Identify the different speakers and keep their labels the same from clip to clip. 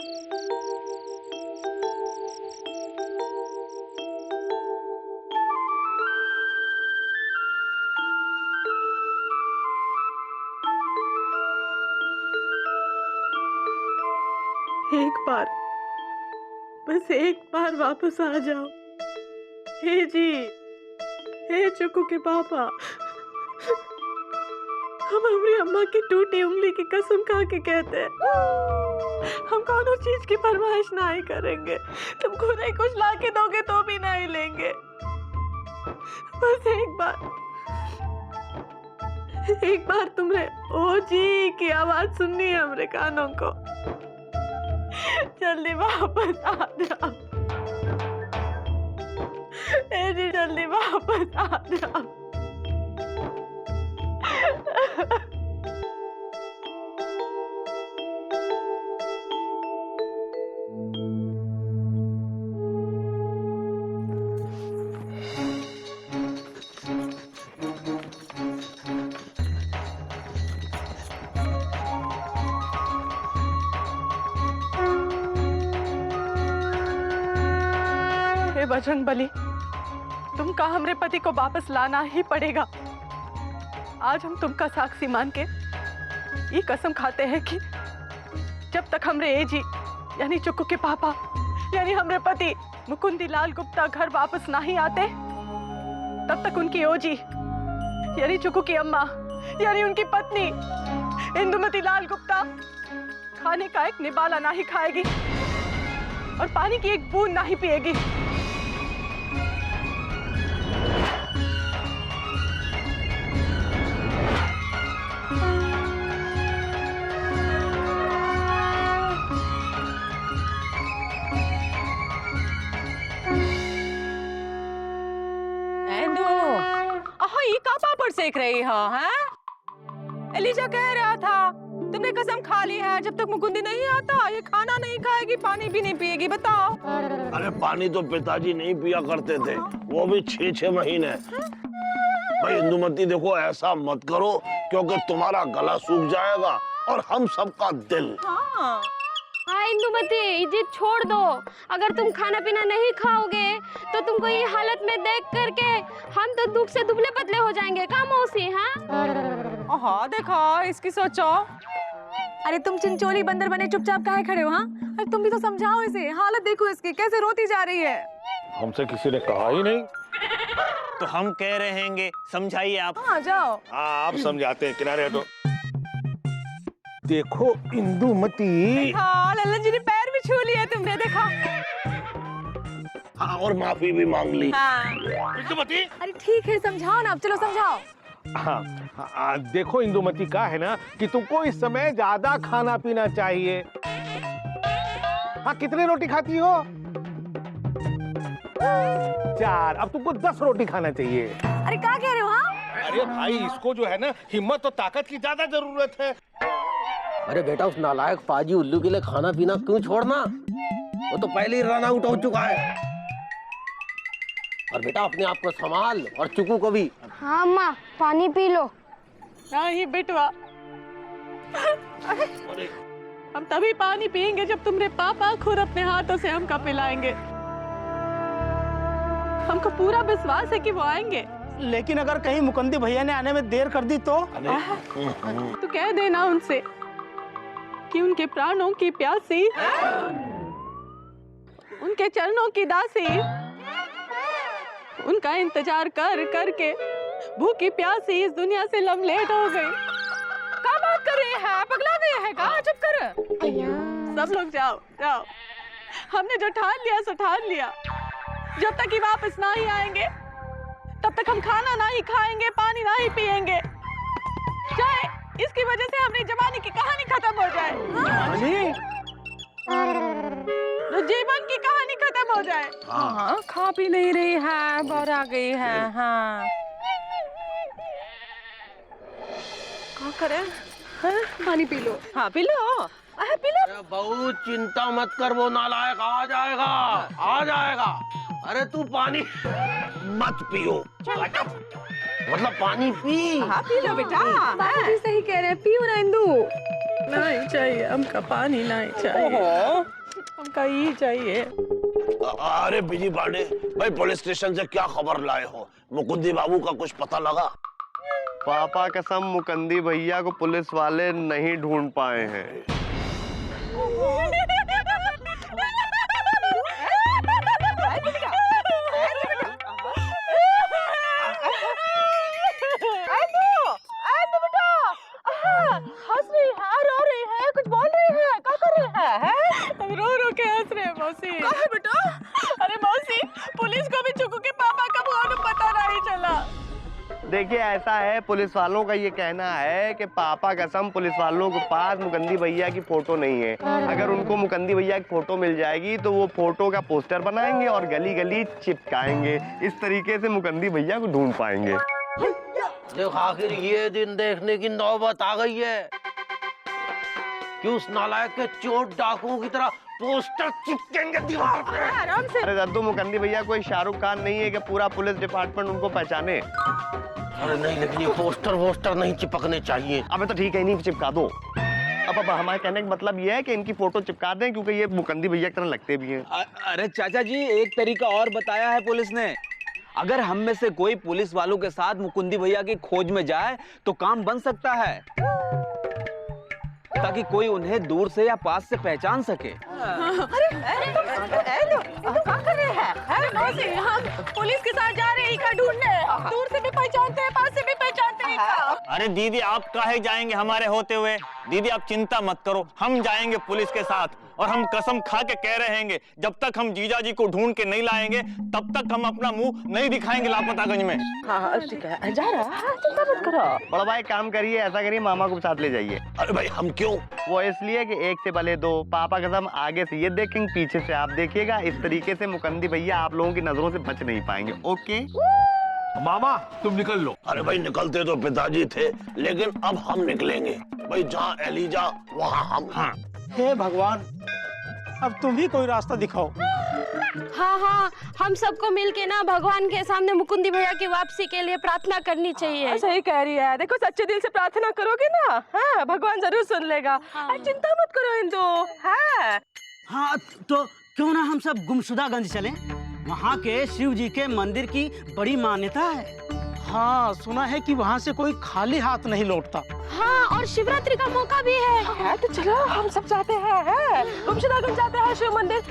Speaker 1: एक बार, बस एक बार वापस आ जाओ। हे जी, हे चुकू के पापा, हम हमारी अम्मा की टूटी उंगली की कसम खा के कहते हैं, हम कौन चीज की फरमाइश नहीं करेंगे। तुम खुद ही कुछ ला के दोगे तो भी नहीं लेंगे। बस एक बार तुमने ओ जी की आवाज सुननी है हमरे कानों को। जल्दी वापस आ जाओ। ए जी जल्दी वापस आ जाओ। बजरंग बली, तुमका हमरे पति को वापस लाना ही पड़ेगा। आज हम तुमका साक्षी मान के ये कसम खाते हैं कि जब तक हमरे एजी यानी चुक्कू के पापा यानी हमरे पति मुकुंदी लाल गुप्ता घर वापस नहीं आते, तब तक उनकी ओजी यानी चुक्कू की अम्मा यानी उनकी पत्नी इंदुमती लाल गुप्ता खाने का एक निवाला नहीं खाएगी और पानी की एक बूंद नहीं पिएगी।
Speaker 2: पापड़ सेक रही हो, हैं? एलिजा कह रहा था तुमने कसम खा ली है जब तक मुकुंदी नहीं आता ये खाना नहीं खाएगी, पानी भी नहीं पिएगी। बताओ।
Speaker 3: अरे पानी तो पिताजी नहीं पिया करते थे, वो भी 6-6 महीने। भाई इंदुमती देखो, ऐसा मत करो क्योंकि तुम्हारा गला सूख जाएगा और हम सबका दिल।
Speaker 4: हाँ इंदुमती, ये जिद छोड़ दो। अगर तुम खाना पीना नहीं खाओगे तो तुमको ये हालत में देख करके हम तो दुख से दुबले पतले हो जाएंगे। का मौसी?
Speaker 2: हाँ देखो इसकी सोचो।
Speaker 5: अरे तुम चिंचोली बंदर बने चुपचाप काहे खड़े हो? हाँ अरे तुम भी तो समझाओ इसे, हालत देखो इसकी कैसे रोती जा रही है।
Speaker 3: हमसे किसी ने कहा ही नहीं
Speaker 6: तो हम कह रहे हैं, समझाइए आप।
Speaker 5: हाँ जाओ।
Speaker 3: हाँ आप समझाते हैं, किनारे हटो। देखो इंदुमती।
Speaker 2: हाँ लल्लन जी ने पैर भी छू लिया तुमने, देखा।
Speaker 3: हाँ और माफी भी मांग ली।
Speaker 2: हाँ।
Speaker 3: इंदुमती।
Speaker 5: अरे ठीक है समझाओ ना, अब चलो समझाओ।
Speaker 7: हाँ, देखो इंदुमती का है ना कि तुमको इस समय ज्यादा खाना पीना चाहिए। हाँ कितने रोटी खाती हो? 4। अब तुमको 10 रोटी खाना चाहिए।
Speaker 5: अरे क्या कह रहे हो? हाँ
Speaker 7: अरे भाई इसको जो है ना हिम्मत और ताकत की ज्यादा जरूरत है।
Speaker 8: अरे बेटा उस नालायक पाजी उल्लू के लिए खाना पीना क्यों छोड़ना? वो तो पहले ही रन आउट हो चुका है। और बेटा अपने आप को संभाल और चुकू को भी।
Speaker 4: हाँ अम्मा, पानी पी लो।
Speaker 1: नहीं बेटवा, हम तभी पानी पिएंगे जब तुम्हारे पापा खुद अपने हाथों से हमका पिलाएंगे। हमको पूरा विश्वास है कि वो आएंगे।
Speaker 6: लेकिन अगर कहीं मुकुंदी भैया ने आने में देर कर दी तो
Speaker 1: कह देना उनसे कि उनके प्राणों की प्यासी, उनके चरणों की दासी, उनका इंतजार कर करके भूखी प्यासी इस दुनिया से लमलेट हो गई।
Speaker 2: क्या बात कर रही है? पगला गई है क्या? चुप कर।
Speaker 1: सब लोग जाओ जाओ, हमने जो ठान लिया सो ठान लिया। जब तक ही वापस ना ही आएंगे तब तक हम खाना नहीं खाएंगे, पानी नहीं पिएंगे, चाहे इसकी वजह से हमारी जवानी की कहानी खत्म हो जाए। तो जीवन की कहानी खत्म हो जाए।
Speaker 2: हाँ खा भी नहीं रही है, बाहर आ गई है। हाँ
Speaker 1: क्या करें? पानी पी लो।
Speaker 2: हाँ पी लो, पी लो।
Speaker 8: बहुत चिंता मत कर, वो नालायक आ जाएगा, आ जाएगा। अरे तू पानी
Speaker 3: मत पियो,
Speaker 8: मतलब पानी पी।
Speaker 2: हाँ पी लो बेटा।
Speaker 5: बाबूजी सही कह रहे हैं, पियो ना इंदु।
Speaker 1: नहीं चाहिए हमका पानी, नहीं चाहिए हमका ये चाहिए।
Speaker 3: अरे बीजी पांडे भाई, पुलिस स्टेशन से क्या खबर लाए हो? मुकुंदी बाबू का कुछ पता लगा?
Speaker 9: पापा कसम मुकंदी भैया को पुलिस वाले नहीं ढूंढ पाए हैं।
Speaker 2: हंस रही है, रो रही है, कुछ बोल रही है, क्या कर रही है?
Speaker 1: रो रो के हंस रहे हैं मौसी।
Speaker 2: क्या है बेटा?
Speaker 1: अरे मौसी, पुलिस को भी चुकू के पापा कब हुआ पता नहीं चला।
Speaker 9: देखिए ऐसा है, पुलिस वालों का ये कहना है कि पापा कसम पुलिस वालों के पास मुकंदी भैया की फोटो नहीं है। अगर उनको मुकंदी भैया की फोटो मिल जाएगी तो वो फोटो का पोस्टर बनाएंगे और गली गली चिपकाएंगे। इस तरीके से मुकंदी भैया को ढूंढ पाएंगे।
Speaker 8: देखो आखिर ये दिन देखने की नौबत आ गई है कि उस नालायक के चोर डाकुओं की तरह पोस्टर चिपकेंगे दीवार पे।
Speaker 2: आराम से।
Speaker 9: अरे दद्दू, मुकंदी भैया कोई शाहरुख खान नहीं है कि पूरा पुलिस डिपार्टमेंट उनको पहचाने।
Speaker 8: अरे नहीं, लेकिन ये पोस्टर वोस्टर नहीं चिपकने चाहिए।
Speaker 9: अबे तो ठीक है, इन्हीं पे चिपका दो। अब हमारे कहने का मतलब ये है कि इनकी फोटो चिपका दें, क्योंकि ये मुकंदी भैया की तरह लगते भी हैं।
Speaker 10: अरे चाचा जी, एक तरीका और बताया है पुलिस ने। अगर हम में से कोई पुलिस वालों के साथ मुकुंदी भैया की खोज में जाए तो काम बन सकता है, ताकि कोई उन्हें दूर से या पास से पहचान सके।
Speaker 2: क्या कर रहे हैं?
Speaker 1: मौसी, हम पुलिस के साथ जा रहे हैं इका ढूंढने। दूर से भी पहचानते हैं, पास से भी पहचानते हैं इका।
Speaker 6: अरे दीदी, आप काहे जाएंगे हमारे होते हुए? दीदी आप चिंता मत करो, हम जाएंगे पुलिस के साथ। और हम कसम खा के कह रहे हैं, जब तक हम जीजा जी को ढूंढ के नहीं लाएंगे तब तक हम अपना मुंह नहीं दिखाएंगे लापतागंज में।
Speaker 2: हाँ ठीक है, जा रहा है, चिंता मत करो।
Speaker 9: बड़ा भाई काम करिए, ऐसा करिए मामा को साथ ले जाइए।
Speaker 3: अरे भाई हम क्यों?
Speaker 9: वो इसलिए कि एक से भले दो। पापा कसम आगे से ये देखेंगे, पीछे से आप देखिएगा। इस तरीके से मुकंदी भैया आप लोगों की नजरों से बच नहीं पाएंगे। ओके
Speaker 7: मामा तुम निकल लो।
Speaker 3: अरे भाई निकलते तो पिताजी थे, लेकिन अब हम निकलेंगे भाई। जहाँ एलिजा वहाँ हम।
Speaker 11: हे भगवान, अब तुम ही कोई रास्ता दिखाओ।
Speaker 4: हाँ हाँ, हम सबको मिलके ना भगवान के सामने मुकुंदी भैया की वापसी के लिए प्रार्थना करनी चाहिए।
Speaker 2: सही कह रही है। देखो सच्चे दिल से प्रार्थना करोगे ना, हाँ भगवान जरूर सुन लेगा।
Speaker 4: हाँ।
Speaker 2: चिंता मत करो इंदु। हाँ
Speaker 11: हाँ, तो क्यों ना हम सब गुमशुदागंज चलें? वहाँ के शिव जी के मंदिर की बड़ी मान्यता है। हाँ, सुना है कि वहाँ से कोई खाली हाथ नहीं लौटता।
Speaker 4: हाँ, और शिवरात्रि का मौका भी है।
Speaker 2: तो चलो हम सब जाते हैं, गुमशुदागंज जाते हैं शिव मंदिर।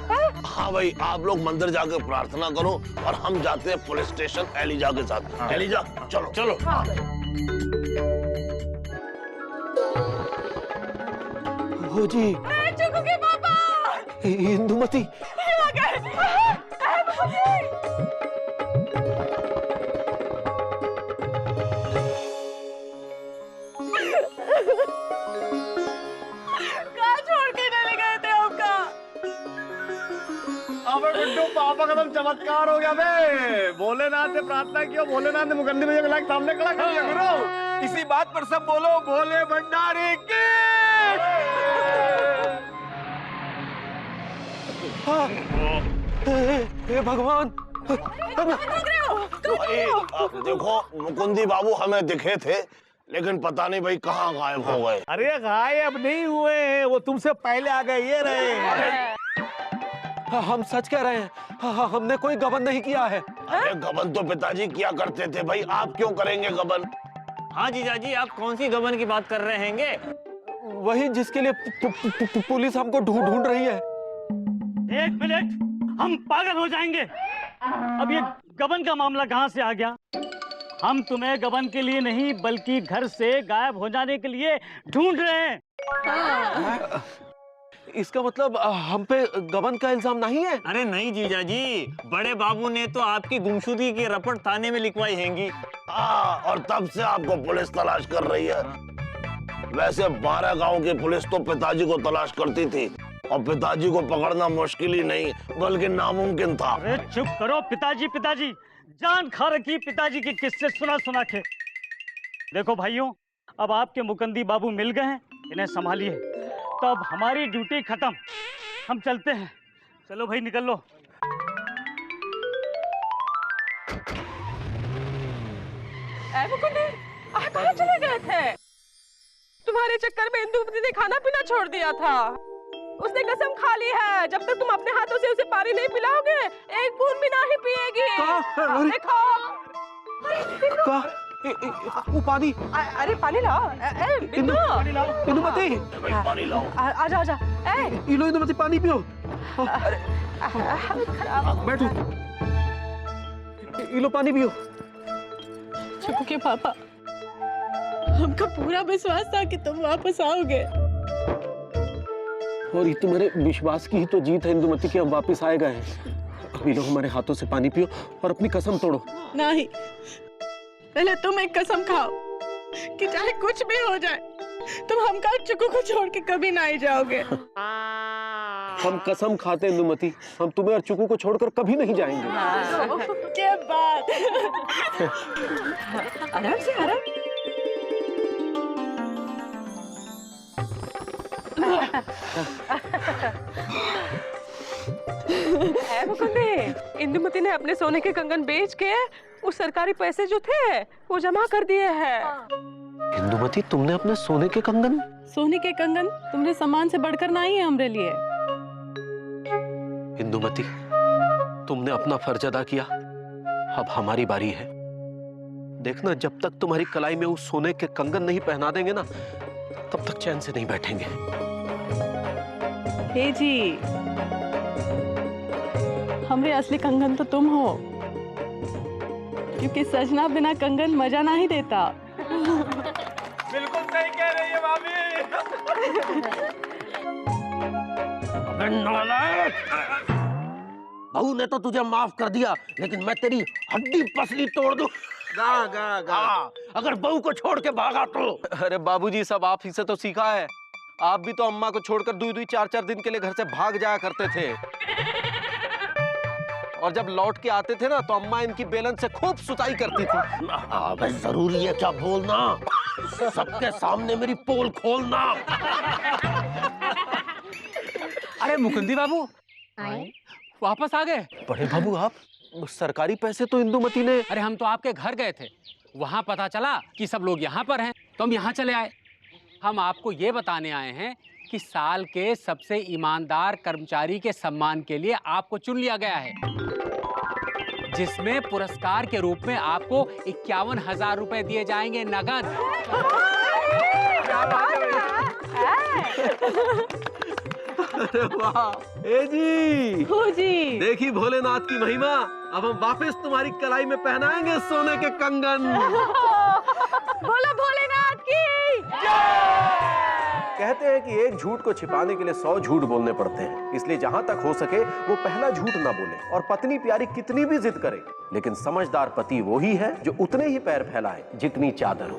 Speaker 3: हाँ भाई, आप लोग मंदिर जाके प्रार्थना करो और हम जाते हैं पुलिस स्टेशन एलिजा के साथ। एलिजा चलो चलो।
Speaker 8: हो जी,
Speaker 1: चुकू के पापा
Speaker 8: इंदुमती।
Speaker 9: गुड्डू, पापा कसम चमत्कार हो गया बे। भोलेनाथ से प्रार्थना किया, भोलेनाथ ने मुकंदी भैया को लाइक सामने खड़ा कर दिया। करो इसी बात पर सब बोलो भोले भंडारी की।
Speaker 8: हे भगवान,
Speaker 3: देखो मुकुंदी बाबू हमें दिखे थे, लेकिन पता नहीं भाई कहाँ गायब हो गए।
Speaker 7: अरे गायब नहीं हुए हैं, वो तुमसे पहले आ गए, ये रहे।
Speaker 8: हम सच कह रहे हैं, हमने कोई गबन नहीं किया है।
Speaker 3: अरे गबन तो पिताजी किया करते थे भाई, आप क्यों करेंगे गबन?
Speaker 6: हाँ जीजा जी, आप कौन सी गबन की बात कर रहे हैंगे?
Speaker 8: वही जिसके लिए पुलिस हमको ढूंढ रही है।
Speaker 11: एक मिनट, हम पागल हो जाएंगे। अब ये गबन का मामला कहाँ से आ गया? हम तुम्हें गबन के लिए नहीं बल्कि घर से गायब हो जाने के लिए ढूंढ रहे हैं।
Speaker 8: इसका मतलब हम पे गबन का इल्जाम नहीं है?
Speaker 6: अरे नहीं जीजा जी, बड़े बाबू ने तो आपकी गुमशुदगी की रपट थाने में लिखवाई हैंगी।
Speaker 3: हाँ, और तब से आपको पुलिस तलाश कर रही है। वैसे 12 गांव की पुलिस तो पिताजी को तलाश करती थी, और पिताजी को पकड़ना मुश्किल ही नहीं बल्कि नामुमकिन था।
Speaker 11: अरे चुप करो पिताजी, पिताजी जान खा रखी पिताजी की किस्से सुना सुना के। देखो भाइयों, अब आपके मुकंदी बाबू मिल गए हैं, इन्हें संभालिए। तो अब हमारी ड्यूटी खत्म, हम चलते हैं। चलो भाई निकल लो।
Speaker 2: मुकुंदी, कहाँ चले गए थे? तुम्हारे चक्कर में इंदुमती ने खाना पीना छोड़ दिया था। उसने कसम खा ली है जब तक तुम अपने हाथों से उसे पानी नहीं पिलाओगे एक बूंद भी नहीं पिएगी। देखो
Speaker 10: वो पानी,
Speaker 2: अरे पानी लाओ। बिंदु
Speaker 10: इंदुमती,
Speaker 3: पानी लाओ।
Speaker 2: आजा आजा।
Speaker 10: लो इंदुमती पानी पियो। बैठो, लो पानी पियो।
Speaker 1: चिकू के पापा, हमको पूरा विश्वास था कि तुम वापस आओगे।
Speaker 8: और ये तुम्हारे विश्वास की ही तो जीत है इंदुमती कि हम वापस आए गए हैं। अभी लो हमारे हाथों से पानी पियो और अपनी कसम तोड़ो।
Speaker 1: नहीं, पहले तुम एक कसम खाओ कि चाहे कुछ भी हो जाए तुम हमका चिकू को छोड़ के कभी ना ही जाओगे।
Speaker 8: हम कसम खाते इंदुमती, हम तुम्हें और चुकू को छोड़कर कभी नहीं जाएंगे।
Speaker 1: क्या बात।
Speaker 2: आराम से आराम। है मुकुंदी, इंदुमती ने अपने सोने के कंगन बेच के उस सरकारी पैसे जो थे वो जमा कर दिए हैं।
Speaker 8: इंदुमती, तुमने अपने सोने के कंगन?
Speaker 1: सोने के कंगन तुम्हारे सामान से बढ़कर नहीं है हमारे लिए।
Speaker 8: इंदुमती, तुमने अपना फर्ज अदा किया, अब हमारी बारी है। देखना, जब तक तुम्हारी कलाई में उस सोने के कंगन नहीं पहना देंगे ना, तब तक चैन से नहीं बैठेंगे।
Speaker 1: हे जी, हमरे असली कंगन तो तुम हो, क्योंकि सजना बिना कंगन मजा नहीं देता।
Speaker 11: बिल्कुल सही कह रही है भाभी।
Speaker 8: अबे नालायक! बहू ने तो तुझे माफ कर दिया, लेकिन मैं तेरी हड्डी पसली तोड़ दूं। गा गा गा। अगर बहू को छोड़ के भागा तो।
Speaker 10: अरे बाबूजी, सब आप ही से तो सीखा है। आप भी तो अम्मा को छोड़कर 2-2 4-4 दिन के लिए घर से भाग जाया करते थे। और जब लौट के आते थे ना, तो अम्मा इनकी बेलन से खूब सुताई करती थी।
Speaker 8: अबे जरूरी है क्या बोलना? सबके सामने मेरी पोल खोलना।
Speaker 10: अरे मुकुंदी बाबू, वापस आ गए? बड़े बाबू, आप सरकारी पैसे तो इंदुमती ने।
Speaker 12: अरे हम तो आपके घर गए थे, वहाँ पता चला कि सब लोग यहाँ पर हैं, तो हम यहाँ चले आए। हम आपको ये बताने आए हैं कि साल के सबसे ईमानदार कर्मचारी के सम्मान के लिए आपको चुन लिया गया है, जिसमें पुरस्कार के रूप में आपको 51,000 रुपए दिए जाएंगे नगद।
Speaker 10: अरे वाह! ए जी,
Speaker 1: हो जी,
Speaker 10: देखी भोलेनाथ की महिमा। अब हम वापस तुम्हारी कलाई में पहनाएंगे सोने के कंगन।
Speaker 1: बोलो भोलेनाथ की।
Speaker 8: कहते हैं कि एक झूठ को छिपाने के लिए 100 झूठ बोलने पड़ते हैं, इसलिए जहां तक हो सके वो पहला झूठ ना बोले। और पत्नी प्यारी कितनी भी जिद करे, लेकिन समझदार पति वो ही है जो उतने ही पैर फैलाए जितनी चादर हो।